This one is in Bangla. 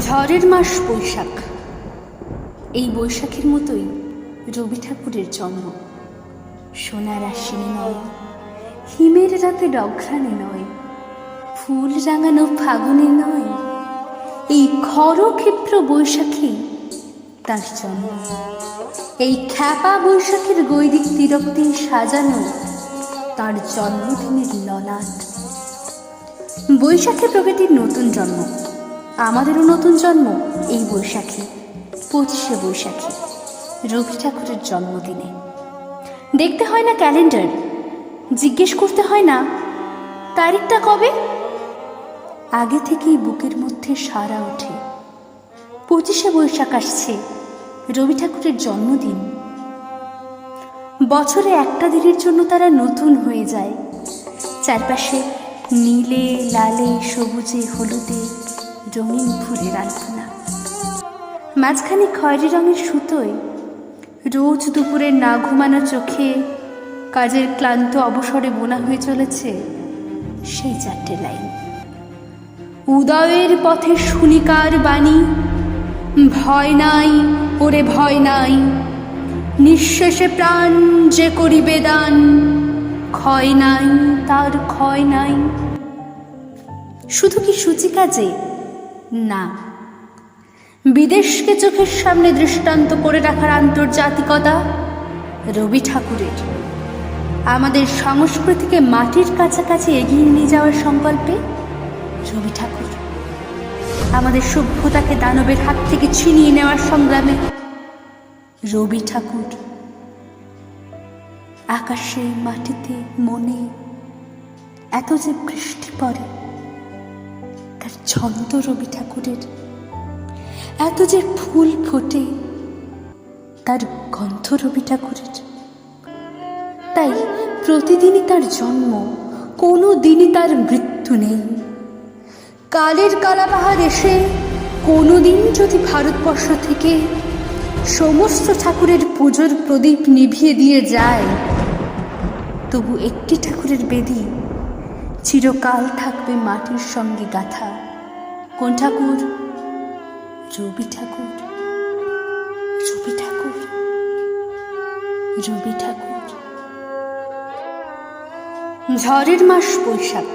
ঝড়ের মাস বৈশাখ। এই বৈশাখের মতোই রবি ঠাকুরের জন্ম। সোনার আশ্বিনী নয়, হিমের রাতে ডঘ্রাণে নয়, ফুল রাঙানো ফাগুনে নয়, এই খরক্ষিপ্র বৈশাখী তার জন্ম। এই খ্যাপা বৈশাখের গৈরিক তিরক্তি সাজানো তার জন্মদিনের ললাট। বৈশাখে প্রকৃতির নতুন জন্ম, আমাদেরও নতুন জন্ম এই বৈশাখী, 25শে বৈশাখী, রবি ঠাকুরের জন্মদিনে। দেখতে হয় না ক্যালেন্ডার, জিজ্ঞেস করতে হয় না তারিখটা কবে। আগে থেকেই বুকের মধ্যে সাড়া ওঠে, 25শে বৈশাখ আসছে, রবি ঠাকুরের জন্মদিন। বছরে একটা দিনের জন্য তারা নতুন হয়ে যায়। চারপাশে নীলে লালে সবুজে হলুদে রঙিন ফুলের আলপনা, মাঝখানে খয়েরি রঙের সুতোয় রোজ দুপুরের না ঘুমানো চোখে কাজের ক্লান্ত অবসরে বোনা হয়ে চলেছে সেই 4টে লাইন। উদয়ের পথে শুনিকার বাণী, ভয় নাই ওরে ভয় নাই, নিঃশেষে প্রাণ যে করিবে দান, ক্ষয় নাই তার ক্ষয় নাই। শুধু কি সূচিকাজে? না, বিদেশকে চোখের সামনে দৃষ্টান্ত করে রাখার আন্তর্জাতিকতা রবি ঠাকুরের। আমাদের সংস্কৃতিকে মাটির কাছাকাছি এগিয়ে নিয়ে যাওয়ার সংকল্পে রবি ঠাকুর। আমাদের সভ্যতাকে দানবের হাত থেকে ছিনিয়ে নেওয়ার সংগ্রামে রবি ঠাকুর। আকাশে মাটিতে মনে এত যে বৃষ্টি পড়ে তার ছন্দ রবি ঠাকুরের, এত যে ফুল ফোটে তার গন্ধ রবি ঠাকুরের। তাই প্রতিদিনই তার জন্ম, কোনো দিনই তার মৃত্যু নেই। কালের কালাবাহার এসে কোনোদিন যদি ভারতবর্ষ থেকে সমস্ত ঠাকুরের পুজোর প্রদীপ নিভিয়ে দিয়ে যায়, তবু একটি ঠাকুরের বেদি চিরকাল থাকবে মাটির সঙ্গে গাঁথা। কোন ঠাকুর? রবি ঠাকুর, রবি ঠাকুর, রবি ঠাকুর। ঝড়ের মাস বৈশাখ।